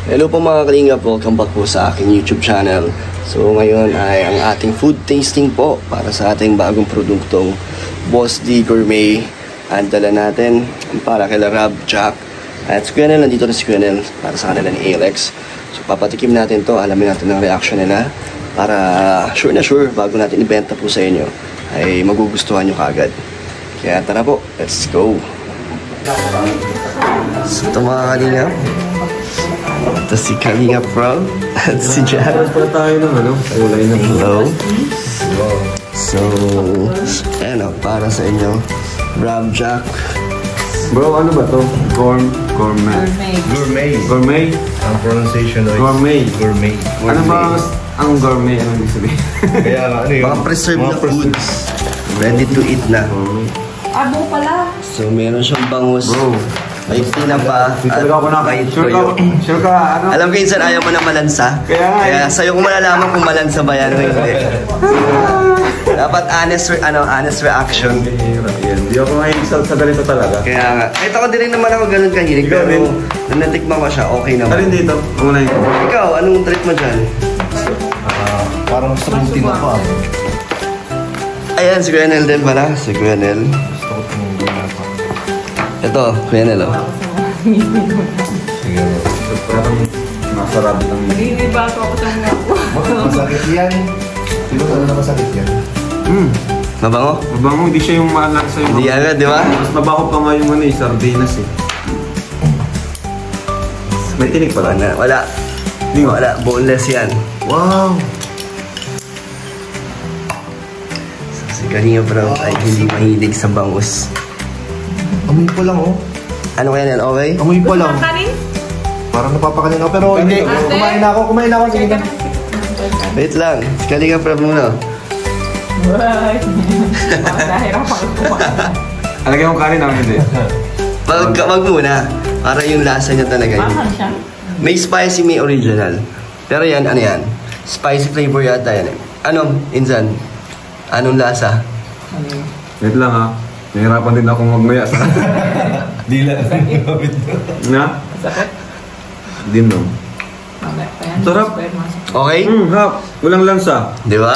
Hello po mga kalingap, welcome back po sa aking YouTube channel. So ngayon ay ang ating food tasting po para sa ating bagong produktong Boss D Gourmet. Ang dala natin para kay Rob, Jack at si Quenel. Nandito na si Quenel para sa kanila ni Alex. So papatikim natin to, alamin natin ang reaction nila para sure na sure bago natin ibenta po sa inyo ay magugustuhan nyo kaagad. Kaya tara po, let's go! So ito mga kalingap, ito si Kalingap Rob at si Jack. Para tayo ng hello. So, ano, para sa inyo, Rob, Jack. Bro, ano ba to? Gourmet. Ang pronunciation ay gourmet. Ano ba ang gourmet? Ano ibig sabihin? Kaya ano yun? Mga preserved na foods. Ready to eat na. Abo pala. So, meron siyang bangus. Bro. May tinapa at may toyo. Sure ka, ano? Alam ko yun, ayaw mo na malansa. Kaya sa'yo ko malalaman kung malansa ba yan o hindi. Dapat honest reaction. Hindi ako ngayon sa ganito talaga. Kaya nga, kahit ako din naman ako ganun kahilig. Pero nung natikman ko siya, okay naman. Alin dito? Muna yun. Ikaw, anong trip mo dyan? Parang gusto kong tinapa. Ayan, si Quenel din pala. Si Quenel. Gusto ko itong tinapa. Ito, Quenel oh. Sige. Parang masarap lang yun. Hindi ba ako sa mga ako? Masakit yan. Sino ano na masakit yan? Mabango? Mabango, hindi siya yung malasa yung... Hindi agad, di ba? Mas mabaho pa nga yung sardinas eh. May tinik pala. Wala. Wala. Boneless yan. Wow! So, si Kalingap Rob ay hindi mahilig sa bangus. Amoy pa lang oh. Ano kaya yan? Okay? Amoy pa Gusto lang. mo kanin? Parang napapakanin ako pero hindi. Kumain na ako. Sige na. Wait lang. Si Kalingap Rob muna. Right. Nahirapan ko kumain. Alagay yung kanin namin hindi. Wag muna. Para yung lasa niya talaga yun. Mahal siya. May spicy, may original. Pero yan, ano yan? Spicy flavor yata yan. Ano, Insan? Anong lasa? Wait lang ha. Nahirapan din akong magmaya sa... Di lang. Na? Sakit? Din no. Mamaya pa yan. Sarap. Okay? Hap. Walang lansa. Di ba?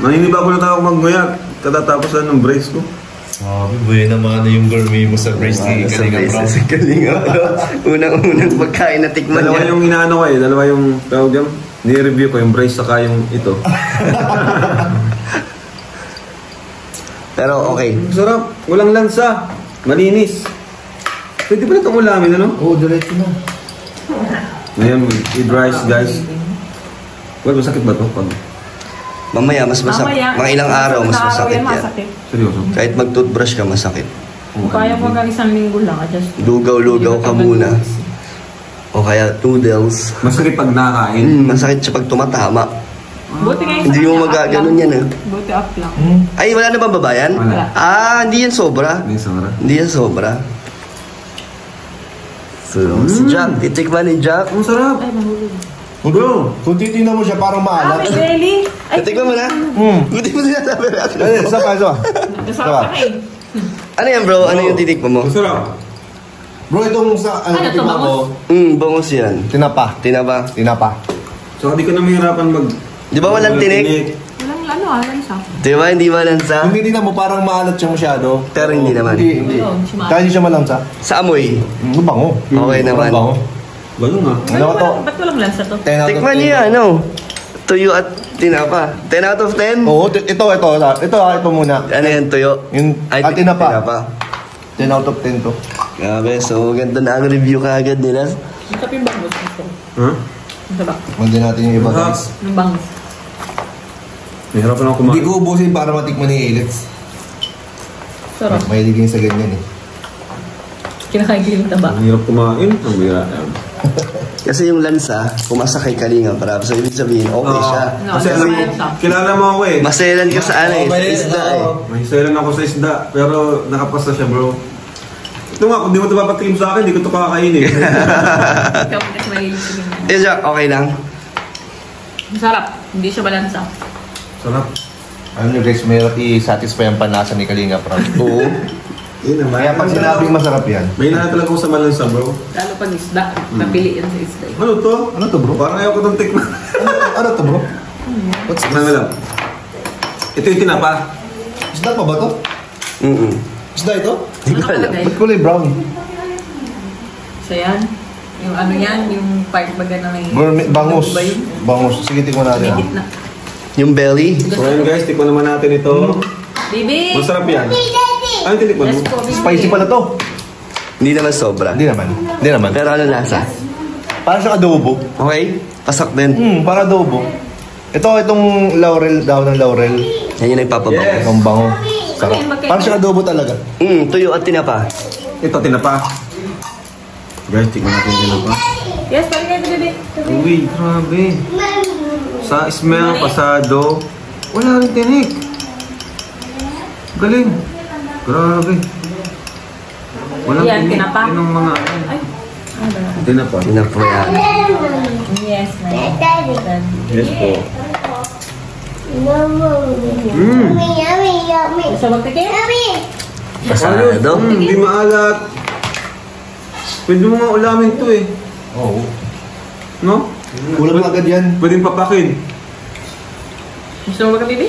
Maniniba ko na tayo magmaya. Katatapos lang ng brace ko. Sabi, buhay naman na yung gourmet mo sa brace ni Kalingap Rob. Sa Kalingap Rob. Unang pagkain na tikman Dalawa niya. yung inaano ko eh. Dalawa yung tawag yung ni-review ko yung brace saka yung ito. Pero okay. Sarap. Walang lansa. Malinis. Pwede ba na itong ulamin ano? Oo, diretso na. Ngayon, eat rice guys. Well, masakit ba ito? Mamaya, mas masakit. Mga ilang araw, mas masakit yan. Seryoso? Kahit mag-toothbrush ka, masakit. Kung kaya ko hanggang isang linggo lang. Lugaw-lugaw ka muna. O kaya noodles. Masakit pag nakain. Masakit siya pag tumatama. Buti nga Hindi mo magaganon yan eh. Buti up lang. Ay, wala na bang babayan? Wala. Hindi yan sobra. Hindi sobra. Hindi yan sobra. So, si Jack, titikman ni Jack. Ang sarap. Ay, mahulog. Bro, kung titignan mo siya parang maalat. May belly. Ay, Titikman mo na? Buti mo sinasabi reaction. Isa pa. Masarap ka eh. Ano yan bro? Ano yung titikman mo? Ang sarap. Bro, itong sa Ano to, titignan ko, Bangus yan. tinapa. Tinapa. Saka di ka na mahirapan mag... Di ba walang tinik? Walang alam siya. Di ba hindi malansa? Kung titignan mo parang maalat siya masyado. Pero hindi naman. Hindi. Kaya hindi siya malansa. Sa amoy. Bango. Okay naman. Bango. Bago nga. Ano ba to? Ba't walang lansa to? 10 out of 10. Tikman niya ano? Tuyo at tinapa. 10 out of 10? Oo, ito muna. Ano yan, tuyo? Yung tinapa. 10 out of 10 to. Grabe, so ganda na ang review kaagad nila. Ang sabi yung bangus gusto. Huh? Ang sarap. Mandi natin yung iba guys. Ang bangus. Mahirapan ako kumain. Hindi ko ubusin para matikman ni Alex. Sarap. Mahiligin sa ganyan eh. Kinakain yung taba. Ang hirap kumain. Ang bira. Kasi yung lansa, pumasa kay Kalingap Rob. So, ibig sabihin, okay siya. Kasi alam mo, kilala mo ako eh. Maselan ka sa ano eh, sa isda eh. May sayalan ako sa isda. Pero nakapasta siya bro. Ito nga, kung di mo ito papatikim sa akin, di ko ito kakainin. Ikaw kasi mahilig sa ganyan. Eh, Jack, okay lang. Masarap. Hindi siya balansa. Sarap. Ano nyo guys, mayroon i-satisfy ang panlasa ni Kalingap Rob. Oo. Yun naman. Kaya pag sinabing masarap yan. May talaga ako sa malansa, bro. Lalo pag isda. Napili yan sa isda. Ano to? Ano to, bro? Parang ayaw ko itong tikman. Ano to, bro? What's Ano lang? Ito yung tinapa. Isda pa ba to? Isda ito? Hindi ko alam. Ba't kulay brown? So yan. Yung ano yan, yung part baga na may... Bangus. Ba yun? Bangus. Sige, tingnan natin. Higit na. Yung belly. So ayun guys, tikman naman natin ito. Bibi! Masarap yan. Ano tinikman Yes mo? po, Bibi. Spicy pala to. Hindi naman sobra. Hindi naman. Hindi naman. Pero ano lasa? Parang siyang adobo. Okay? Pasok din. Parang adobo. Itong laurel, daw ng laurel. Yan yung nagpapabango. Yes. Ang bango. Sarap. Okay, Parang siyang adobo talaga. Tuyo at tinapa. Ito, tinapa. Guys, tikman natin yung tinapa. Yes, balik kayo, Bibi. Uy, grabe. Sa smell, pasado, wala rin tinik. Galing. Grabe. Walang Yan, tinik. tinapa. Yan ang mga Ay. tinapa. Tinapa yan. Yes, na. Yes po. Gusto magtikim? Pasado. Hindi maalat. Pwede mo nga ulamin to eh. Oo. No? Kulang agad yan. Pwedeng papakin. Gusto mo ba, Bibi?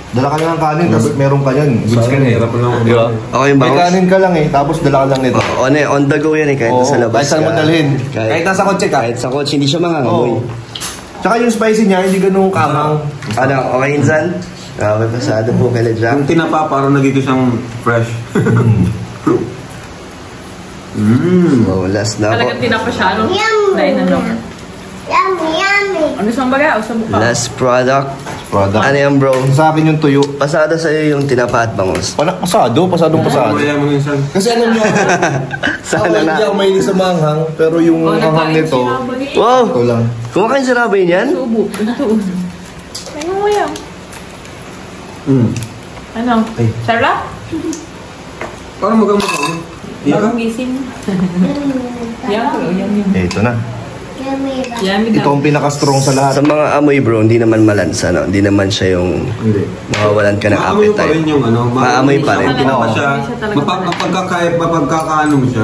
Dala ka na ng kanin, tapos meron ka yan. Goods ka na eh. Hirap lang. Di ba? Okay, May bangus. kanin ka lang eh, tapos dala ka lang nito. On the go yan eh, kahit Oo, nasa labas kahit saan mo ka. dalhin. Kahit nasa kotse ka. Kahit sa kotse, hindi siya mangangamoy. Oo. Tsaka yung spicy niya, hindi ganun kamang. Ano, okay insan? Grabe, pasado po kay Jack. Yung tinapa, parang nagito siyang fresh. Oh, last na po. Talagang tinapa siya, no? Dahil ano. Ano siyang baga? O sa mukha? Last product. Product. Ano yan, bro? Sa akin yung tuyo. Pasado sa'yo yung tinapa at bangus. Pasadong pasado. Kaya mo minsan. Kasi alam niyo, Sana hindi na. ako mahilig sa manghang, pero yung Oh, manghang nagkain nito, siya, bali. Wow! ito lang. Kumakain si Rabay niyan? Subo. Ito. Ano mo yan? Ano? Ay. Sarap? Parang magamot ako. Iya ka? Bagong gising. Yan po. Yan yun. Eh, ito na. Yummy Ito ang pinaka-strong sa lahat. Sa mga amoy, bro, hindi naman malansa, no? Hindi naman siya yung Hindi. mawawalan ka ng Maamoy pa rin appetite. yung ano. Maamoy pa rin. Tinapa siya. Hindi siya talaga Mapagkakaano mo siya.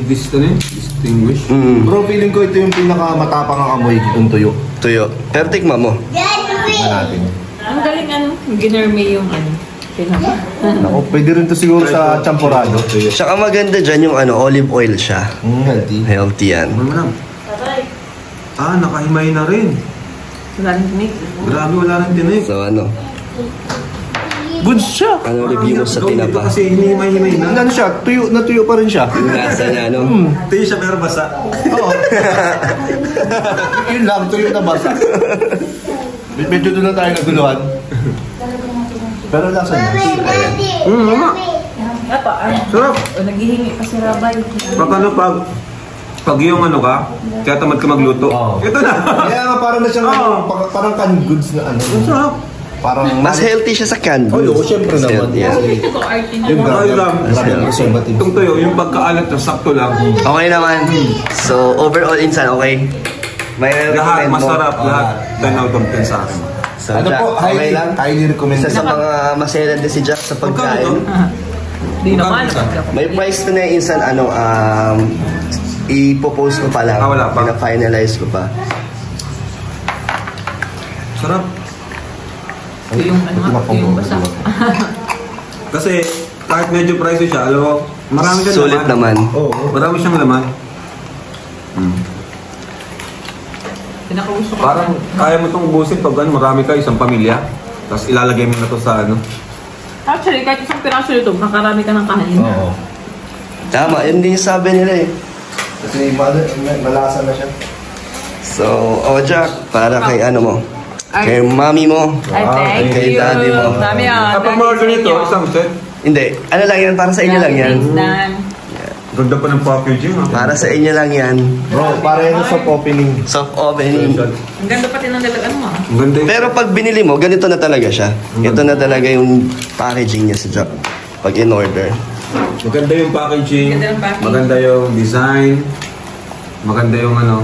Distinguish. Bro, feeling ko ito yung pinaka-matapang ang amoy, itong tuyo. Tuyo. Pero tikma mo. Tingnan natin. Ang galing ano. Ginerme yung ano. Tinapa. Naku, pwede rin to siguro sa champurado. Tsaka maganda dyan yung olive oil siya. Healthy. Healthy yan. Ano lang? Nakahimay na rin. Wala rin tinik. Grabe, wala rin tinik. So ano? Goods siya. Ano review mo sa tinapa? Kasi hinihimay-himay na. Ano siya? Natuyo pa rin siya. Yung lasa niya, no? Tuyo siya pero basa. Oo. Yun lang, tuyo na basa. Medyo doon na tayo naguluhan. Pero lasa niya. Mama. Apa? Sarap. O naghihingi pa si Rabay. Pag yung ano ka, kaya tamad ka magluto. Oo. Ito na. Kaya nga parang na siyang parang canned goods na ano. Ang sarap. Parang Mas healthy siya sa canned goods. Oo, syempre Mas naman. healthy yan. Ito ko arte na. yung Ay, lang. Itong tuyo, yung pagkaalat na sakto lang. Okay naman. So, overall, insan, okay? May Lahat recommend mo? masarap, lahat 10 out of 10 sa akin. So, Ano Jack, po, okay lang? highly recommend. Isa sa mga masaya din si Jack sa Magkano pagkain. to? Di naman. May price to na yung insan, ipopost ko pa lang. Wala pa. Pina-finalize ko pa. Sarap. Ito yung ano nga, ito yung basa. Kasi kahit medyo pricey siya, alam mo, marami siyang Sulit naman. Oo, marami siyang laman. Pinakagusto ko. Parang kaya mo itong ubusin pag ano, marami ka, isang pamilya. Tapos ilalagay mo na to sa ano. Actually, kahit isang piraso nito, makarami ka ng kanin. Oo. Tama, yun din yung sabi nila eh. Kasi malasa na siya. So, Jack, para kay ano mo? Kay mami mo? Ay, thank Kay you. daddy mo? Dami yan. Kapag ma-order nito, isang set. Hindi, ano lang yan, para sa inyo lang yan. Ganda pa ng packaging ha. Para sa inyo lang yan. Bro, para yan sa opening. Soft opening. Ang ganda pati ng dalagan mo. Ang ganda yung... Pero pag binili mo, ganito na talaga siya. Ito na talaga yung packaging niya sa Jack. Pag in-order. Maganda yung packaging. Maganda yung packaging. Maganda yung design. Maganda yung ano,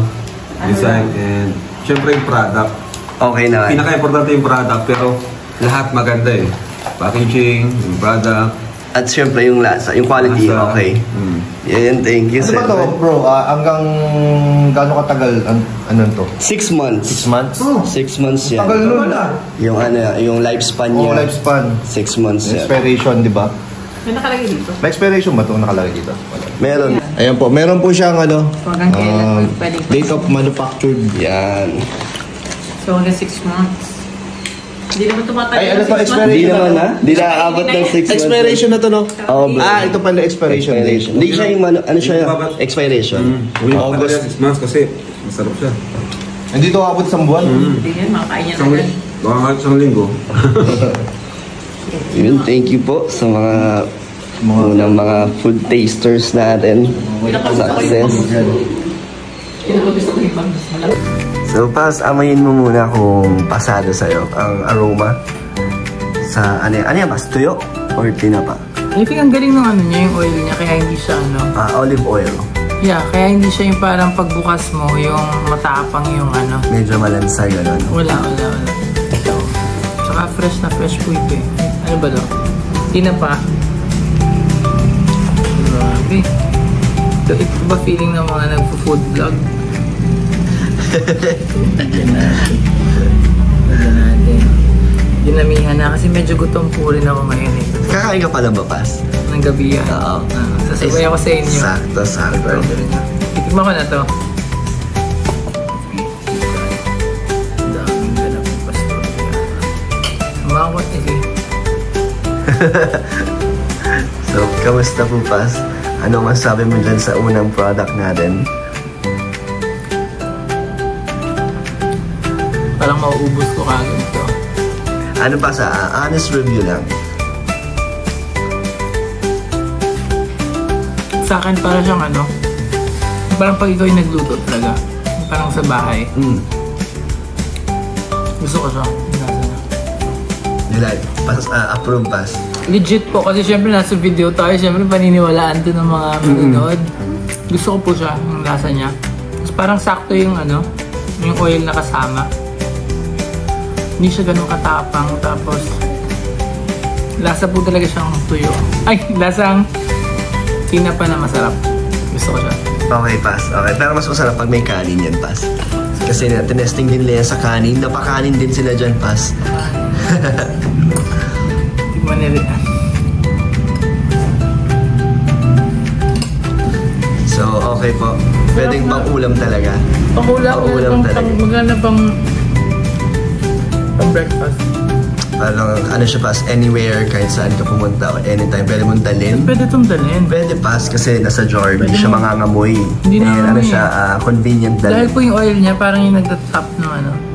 design and syempre yung product. Okay naman. Pinaka-importante yung product pero lahat maganda eh. Packaging, yung product. At syempre yung lasa, yung quality, Lasa. okay. Yan, thank you, Ano sir. ba to, bro? Hanggang gaano katagal? Ano to? 6 months. 6 months? 6 months yan. Tagal nun. Yung yung lifespan Oo, niya. lifespan. 6 months yan. Expiration, di ba? May nakalagay dito. May expiration ba itong nakalagay dito? Meron. Ayan po, meron po siyang Hanggang kailan pwede. date of manufactured. Yan. So hanggang 6 months. Hindi naman tumatagal. Ay, ano to, ng 6 months. expiration? Hindi naman ha? Hindi naaabot ng 6 months. Expiration na to, no? Oo, bro. Ito pala expiration date. Hindi siya yung ano siya, expiration. August. 6 months kasi masarap siya. Hindi to abot isang buwan. Hindi yan, makakain yan Isang, agad. baka nga isang linggo. Yun, thank you po sa mga unang mga food tasters natin. Success. Pinapabis ko yung bangus mo lang. So, Pas, amayin mo muna kung pasado sa'yo ang aroma sa, ano yan, Pas? Tuyo or tinapa? I think ang galing ng ano niya, yung oil niya, kaya hindi siya Olive oil. Yeah, kaya hindi siya yung parang pagbukas mo, yung matapang yung Medyo malansay, gano'n. Wala. So, tsaka fresh na fresh po ito eh. Ano ba to? Tinapa. Grabe. Ito ba feeling ng mga nagpo-food vlog? Lagyan natin. Dinamihan na kasi medyo gutom po rin ako ngayon eh. Kakain ka pala ba, Pas? Ng gabi yan. Oo. Sasabay ako sa inyo. Sakto. Itigman ko na to. Daming ganap ng pastorya. Sumakot eh. So, kamusta po, Pas? Ano masabi mo dyan sa unang product natin? Parang mauubos ko kagad ito. Ano pa sa honest review lang? Sa akin para siyang parang pag ikaw yung nagluto talaga. Parang sa bahay. Gusto ko siya. Yung lasa niya. You like? Approve, Pas? Legit po kasi syempre nasa video tayo. Syempre paniniwalaan to ng mga manonood. Gusto ko po siya, yung lasa niya. Tapos parang sakto yung yung oil na kasama. Hindi siya ganun katapang. Tapos lasa po talaga siyang tuyo. Ay, lasang tinapa na masarap. Gusto ko siya. Okay, Pas. Okay. Pero mas masarap pag may kanin yan, Pas. Kasi tinesting din nila yan sa kanin. Napakanin din sila dyan, Pas. Tignan nila. So, okay po. Pwedeng pang ulam talaga. Pang-ulam talaga. Maganda pang breakfast. Parang siya, Pas, anywhere, kahit saan ka pumunta o anytime, pwede mong dalhin. Pwede itong dalhin. Pwede, Pas, kasi nasa jar, hindi siya mangangamoy. Hindi And nangangamoy siya, convenient Dahil dalhin. po yung oil niya, parang yung nagtatap ng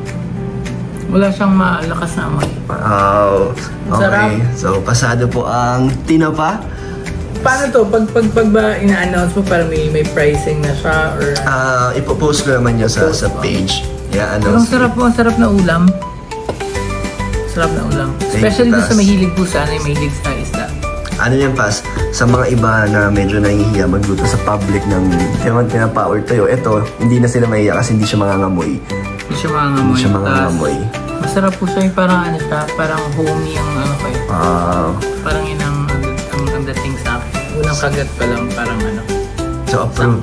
wala siyang malakas na amoy. Oh, Sarap. okay. So, pasado po ang tinapa. Paano to? Pag ba ina-announce mo parang may pricing na siya or... Ipopost ko naman niya sa page. Yeah, Ang sarap po, ang sarap na ulam. Sarap na ulam. Especially doon sa mahilig po sa yung mahilig sa isda. Ano yan, Pas? Sa mga iba na medyo nahihiya magluto sa public ng tinapa or tayo, eto, hindi na sila mahiya kasi hindi siya mangangamoy. Hindi siya mangangamoy. Hindi siya mangangamoy. Masarap po siya yung parang parang homey ang kayo. Parang yun ang dating sa akin. Unang kagat pa lang parang So, approve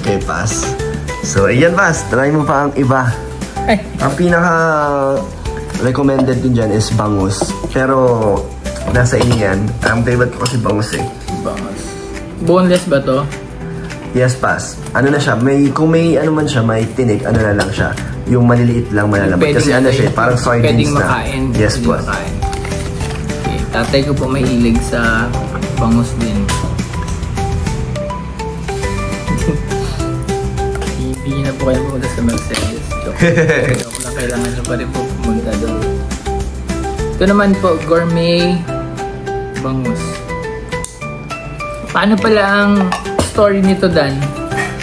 kay Pas. So, ayan, Pas. Try mo pa ang iba. Ay. Ang pinaka-recommended din dyan is bangus. Pero, nasa inyo yan. Ang favorite ko kasi bangus eh. Bangus. Boneless ba to? Yes, Pas. Ano na siya? Kung may ano man siya, may tinik, ano na lang siya. Yung maliliit lang malalaman. Kasi siya, parang sardines pwedeng na. makain. Yes, pwedeng Pas. makain. Okay. Tatay ko po mahilig sa bangus din. Hindi na po kayo pumunta sa Mercedes. Joke lang, kailangan nyo pa rin po pumunta doon. Ito naman po, gourmet bangus. Paano pala ang story nito, Dan?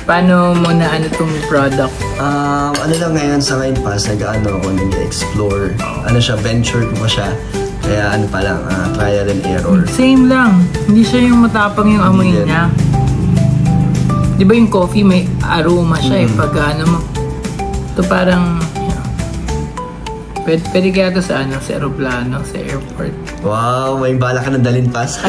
Paano mo na itong product? Ano lang ngayon sa ngayon, Pas, nag-explore. Ano siya, venture ko pa siya. Kaya ano pa lang, trial and error. Same lang. Hindi siya yung matapang yung amoy Hindi niya. Di ba yung coffee may aroma siya eh. Pag mo. Ito parang Pwede kaya ito sa ano, sa aeroplano, sa airport. Wow, may bala ka ng dalhin pas.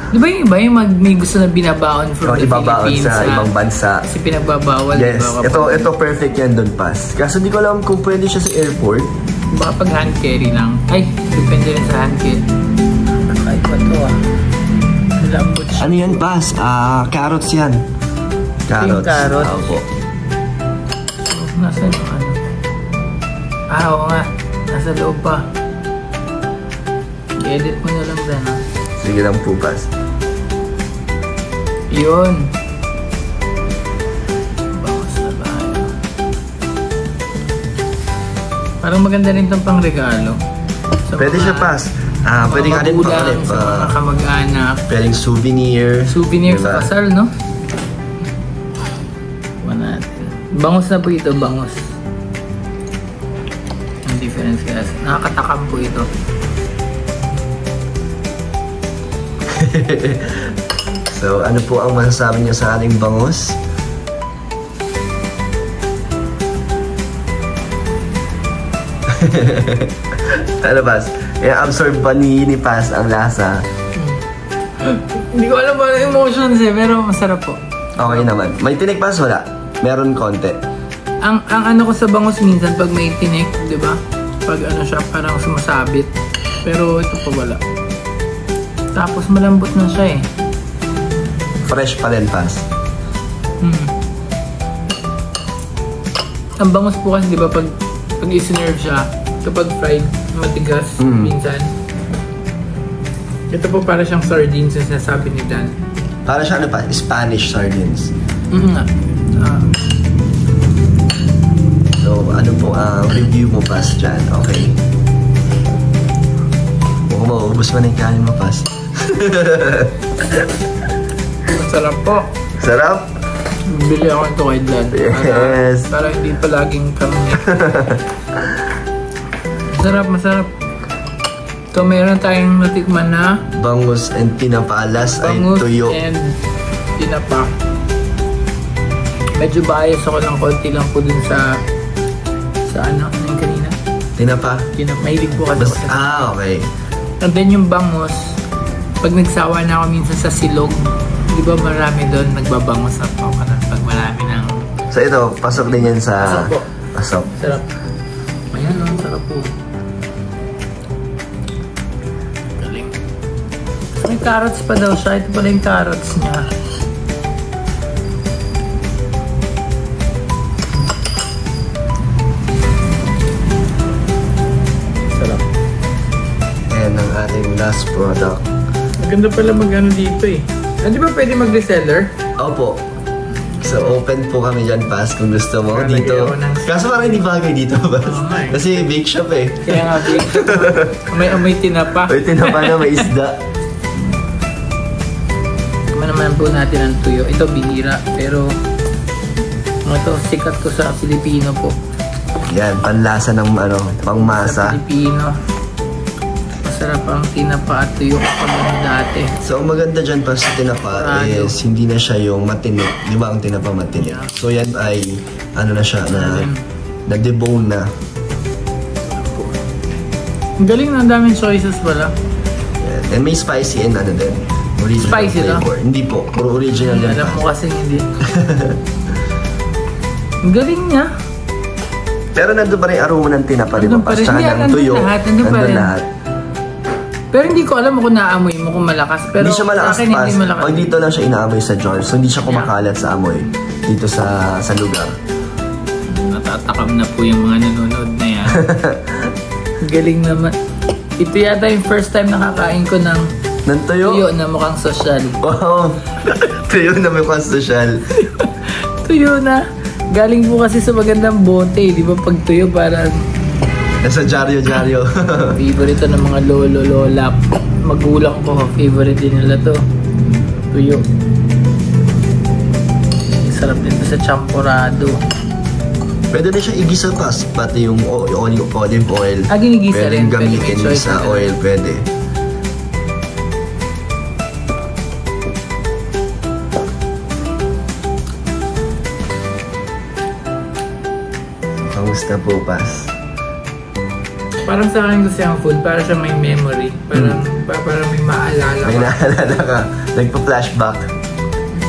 Di ba yung iba yung may gusto na binabaon from the ibabaon Philippines sa ibang bansa. Kasi pinagbabawal. Yes, diba, ito perfect yan doon pas. Kaso di ko alam kung pwede siya sa airport. Baka pag hand carry lang. Ay, depende rin sa hand carry. Kahit ba ito Malambot siya. Ano yan pas? Carrots yan. Yung carrots. Opo. Nasa yung ano? Oo nga. Nasa loob pa. I-edit mo na lang din, ha? Sige lang po pas. Yun. Bawas na tayo. Parang maganda rin itong pang regalo. Pwede siya pas. Pwede nga rin magulang, sa mga kamag-anak. Pwedeng souvenir. Souvenir diba? sa kasal, no? Natin. Bangus na po ito, bangus. Ang difference kasi. Nakakatakam po ito. So, ano po ang masasabi niyo sa ating bangus? Ano ba? I-absorb pa ni Pas ang lasa. Hindi ko alam ano yung emotions pero masarap po. Okay naman. May tinik pas? Wala. Meron konti. Ang ano ko sa bangus minsan pag may tinik, di ba? Pag ano siya, parang sumasabit. Pero ito pa wala. Tapos malambot na siya eh. Fresh pa rin pas. Ang bangus po kasi, di ba, pag i-serve siya, kapag fried, matigas minsan. Ito po para siyang sardines na sinasabi ni Dan. Para siya ano pa? Spanish sardines. Nga. So, ano po ang review mo pas dyan? Okay. Mukhang mauubos mo na yung kanin mo pas. Masarap po. Sarap? Bili ako ito kay Dan. Yes. Para hindi palaging kami. Masarap. So, meron tayong natikman na Bangus and tinapalas ay bangus tuyo. and tinapa. Medyo bias ako ng konti lang po dun sa ano yung kanina. Tinapa? Mahilig po kasi ako sa okay. And then yung bangus, pag nagsawa na ako minsan sa silog, di ba marami doon nagbabangos ako pag marami ng... So ito, pasok din yan sa... Pasok po. Pasok. Sarap. Ayan o, sarap po. Galing. May carrots pa daw siya. Ito pala yung carrots niya. Sarap. Ayan ang ating last product. Maganda pala mag-ano dito eh. Di ba pwede mag-reseller? Opo. So open po kami dyan, Pas, kung gusto mo. Lalagyan Dito. ako ng- Kaso parang hindi bagay dito, Pas. nga eh. Kasi bake shop eh. Kaya nga, may amoy tinapa. Uy, tinapa na may isda. Tama naman po natin ang tuyo. Ito bihira, pero ito sikat ko sa Pilipino po. Yan, panlasa ng ano, Sa pangmasa. Pilipino. Masarap ang tinapa at tuyo kapag ano dati. So, ang maganda dyan pa sa tinapa Sarado. is hindi na siya yung matinik. Di ba ang tinapa matinik? Yeah. So, yan ay, ano na siya, na-debone na. Ang galing na, ang daming choices pala. Yan. And may spicy and ano din. Original Spicy lang? flavor. Hindi po, puro original yan. Alam mo kasi hindi. Ang galing niya. Pero nandun pa rin aroma ng tinapa, di ba? Nandun pa rin. Tsaka Hindi, ng nandun tuyo. lahat, nandun pa rin. lahat. Pero hindi ko alam kung naamoy mo kung malakas. Pero Hindi siya malakas, sa akin Pas. hindi malakas. Pag dito lang siya inaamoy sa jar. So, hindi siya kumakalat sa amoy dito sa lugar. Natatakam na po yung mga nanonood na yan. Galing naman. Ito yata yung first time nakakain ko ng Ng tuyo? tuyo na mukhang sosyal. Wow! Tuyo na may social. Tuyo na. Galing po kasi sa magandang bote. Di ba pag tuyo parang Nasa jaryo-jaryo. favorite ng mga lolo, lola. Magulang ko. Favorite din nila to. Tuyo. Sarap din to sa champurado. Pwede na siya igisa, Pas. Pati yung olive oil. Ginigisa rin. Pwede gamitin Pwede may choice sa na oil. Pwede. Kamusta po, Pas? Parang sa akin gusto yung food, para siya may memory. Parang may maalala. May naalala ka. Nagpa-flashback.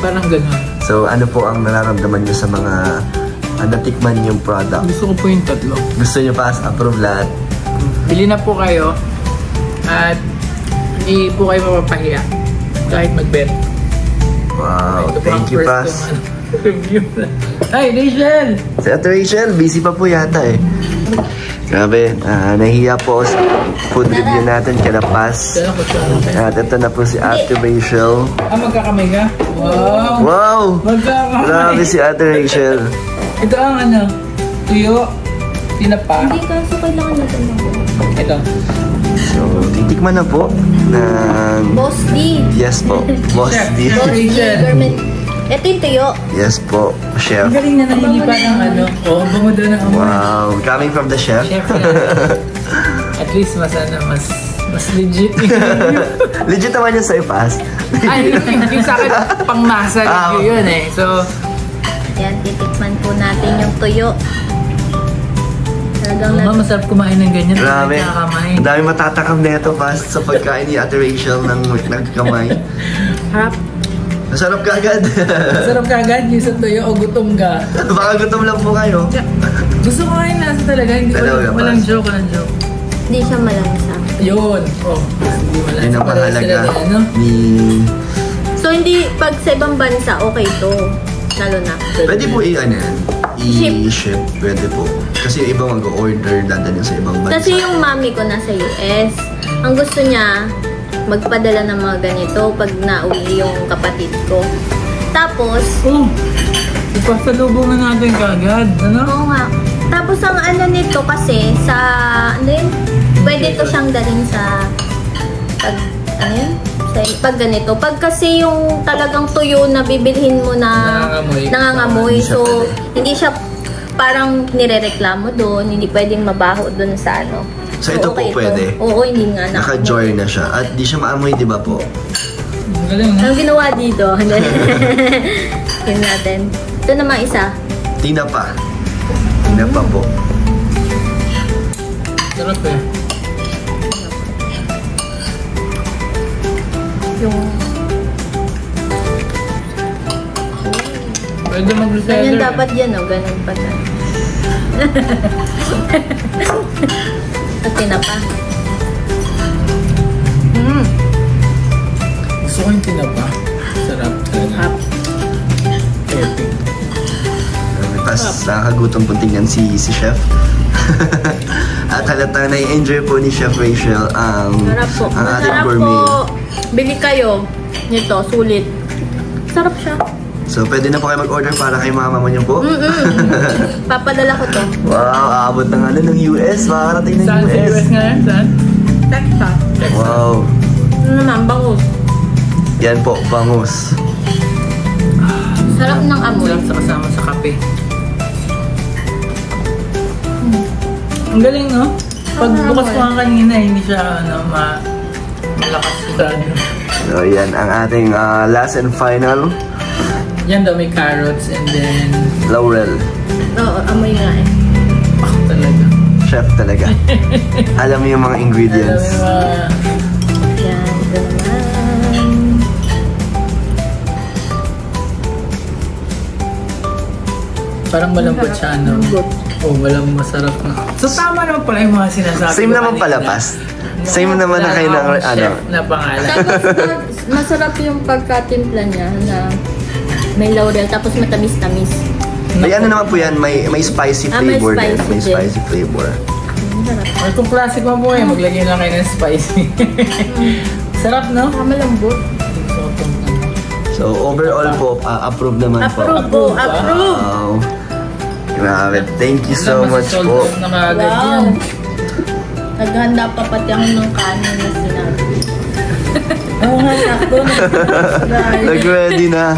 Parang gano'n. So, ano po ang nararamdaman nyo sa mga natikman yung product? Gusto ko po yung tatlo. Gusto nyo pass, approve lahat? Bili na po kayo at hindi po kayo mapapahiya kahit mag-bet. Wow, Ito po thank ang you, first Pass. kong, review na. Ay, Rachel! Si Ate Rachel, busy pa po yata eh. Grabe, nahiya po sa food review natin kala Pass. Dala ko siya. At ito na po si Ate Rachel. Magkakamay ka? Wow! Wow! Magkakamay! Grabe si Ate Rachel. Ito ang tuyo, tinapa. Hindi kasi kailangan natin mag- Ito. So, titikman na po ng... Boss D. Yes po, Boss Chef. D. Boss D. Rachel. Gourmet. Ito yung tuyo. Yes po, Chef. Ang galing na nahilipa ng Oo, bango daw ng amoy. Wow, coming from the chef. Chef na. At least mas legit. Legit naman yun sa'yo, Pass. Ay, yung sa akin, pangmasa review yun eh. So, Yan, titikman po natin yung tuyo. Talagang masarap kumain ng ganyan. Grabe. Nagkakamay. Ang dami matatakam neto, Pass, sa pagkain ni Ate Rachel ng nagkamay. Harap. Masarap ka agad. Masarap ka agad yung sa tuyo o gutom ka. Baka gutom lang po kayo. Gusto ko ngayon nasa talaga. Hindi Talaga, walang Pass. joke. hindi siya malansa. Yun. Oh, hindi malansa. Yun ang Pareho sila mahalaga din, ano? ni... So, hindi, pag sa ibang bansa, okay to. Lalo na. Pwede po i-ship. Pwede po. Kasi yung iba mag-order, dadalhin sa ibang bansa. Kasi yung mami ko nasa US, ang gusto niya, magpadala ng mga ganito pag nauwi yung kapatid ko. Tapos, Oh, ipasalubong na natin kagad. Ano? oo nga. Tapos ang ano nito kasi, sa, ano yun? Pwede to siyang dalhin sa, pag, ano yun? Pag ganito. Pag kasi yung talagang tuyo na bibilhin mo na nangangamoy. So, hindi siya parang nirereklamo doon. Hindi pwedeng mabaho doon sa ano. So, ito po pwede? Oo, hindi nga. Naka-joy na siya. At di siya maamoy, di ba po? Galing, no? Anong ginawa dito? Yun natin. Ito naman isa. Tinapa. Tinapa po. Sarap eh. Yung... Pwede mag-reseller. Ganyan dapat yan, oh. Ganun pa na. At tinapa. Gusto ko yung tinapa. Sarap. Sarap. Epic. Tapos nakakagutom po tingnan si Chef. At halatang na-enjoy po ni Chef Rachel ang ating Masarap gourmet. po. Bili kayo. Nito, sulit. Sarap siya. So, pwede na po kayo mag-order para kay mama mo niyo po. Papadala ko to. Wow, aabot ng ng US. Makakarating ng Saan sa US. US nga yan? Saan? Texas. Wow. Ano naman, bangus. Yan po, bangus. Sarap ng amoy. Sarap sa kasama sa kape. Ang galing, no? Pag bukas ko nga kanina, hindi siya, malakas sigurado. So, yan ang ating last and final. Yan daw may carrots and then... Laurel. Oo, amoy nga eh. Ako talaga. Chef talaga. Alam mo yung mga ingredients. Alam mo yung mga... Yan, ito naman. Parang malambot siya, no? Oh, walang masarap na. So, tama naman pala yung mga sinasabi. Same ko naman kanina. pala, Pas. Same naman na kayo ng Chef na pangalan. Tapos, masarap yung pagkatimpla niya na may laurel, tapos matamis-tamis. May ano naman po yan, may spicy May flavor din. spicy May din. spicy flavor. Sarap. Or kung classic mo po maglagay lang kayo ng spicy. Sarap, no? Malambot. So, overall po, approve naman po. Approve po, approve! Wow. Grabe. Thank you so much po. Na kaagad Wow! yan. Naghanda pa pati ako ng kanin na sinabi. Oo nga, sakto. Nag-ready na.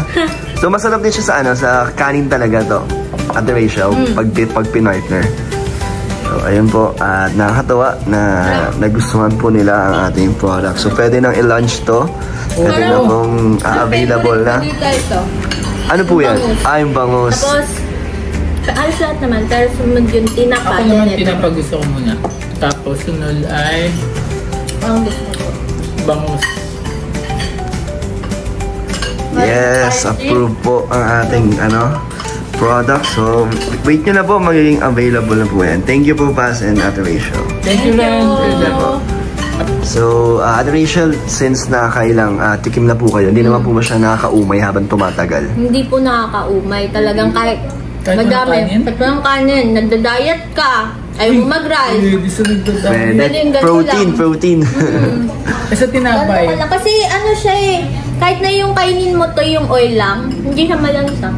So, masarap din siya sa sa kanin talaga to. Ate Rachel, pag pinartner. So, ayun po. At nakakatawa na nagustuhan po nila ang ating product. So, pwede nang i-launch to. Pwede na pong available na. Ito. Ano po yan? Yung bangus. Tapos, alas lahat naman, pero sumunod yung tinapa. Ako naman tinapa gusto ko muna. Tapos sunod ay Ang gusto ko. bangus. Yes, approve po ang ating product. So, wait nyo na po, magiging available na po yan. Thank you po, Paz and Ate Rachel. Thank you, Ren. So, Ate Rachel, since nakakailang tikim na po kayo, hindi naman po ba siya nakakaumay habang tumatagal? Hindi po nakakaumay. Talagang kahit madami. Kahit walang kanin, nagda-diet ka, ayaw mo mag-rice. Pwede. Protein. Kasi tinapay. Kasi ano siya eh, kahit na yung kainin mo to yung oil lang, hindi siya malansa.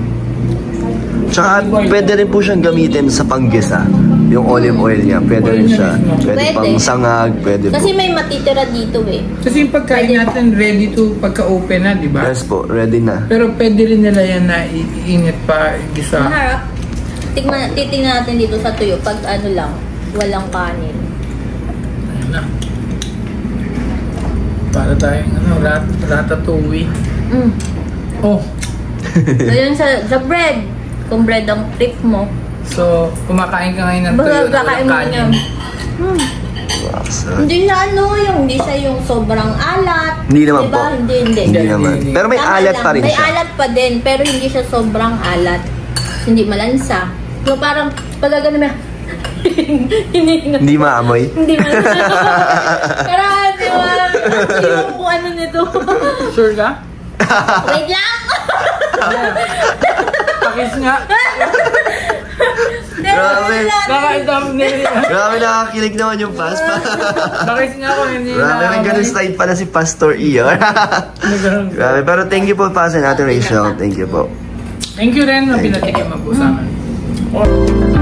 Tsaka pwede rin po siyang gamitin sa panggisa. Yung olive oil niya, pwede rin siya. Pwede pang sangag, pwede po. Kasi may matitira dito eh. Kasi yung pagkain natin ready to pagka-open na, di ba? Yes po, ready na. Pero pwede rin nila yan na iinit pa, gisa. Maharap. Titingnan natin dito sa tuyo pag ano lang, walang kanin. Ayun na. Para tayong ratatouille. Oh. Ayun sa bread. Kung bread ang trip mo. So, kumakain ka ngayon ng tuyo na walang kanin. Hindi siya hindi siya yung sobrang alat. Hindi naman diba? po. Hindi. Naman. Pero may Tama alat lang. pa rin May siya. alat pa din, pero hindi siya sobrang alat. Hindi malansa. So parang pag gano'n may Hindi maamoy. Hindi malansa. Pero di ba? Yung kung ano nito. Sure ka? Wait lang! Pakis nga. Grabe. Grabe, nakakilig naman yung Paz. Pakis nga kung hindi Grabe, may ganun style pala si Pastor Iyo. Grabe, pero thank you po, Paz and Ate Rachel. Thank you po. Thank you rin na pinatikim mo po sa amin.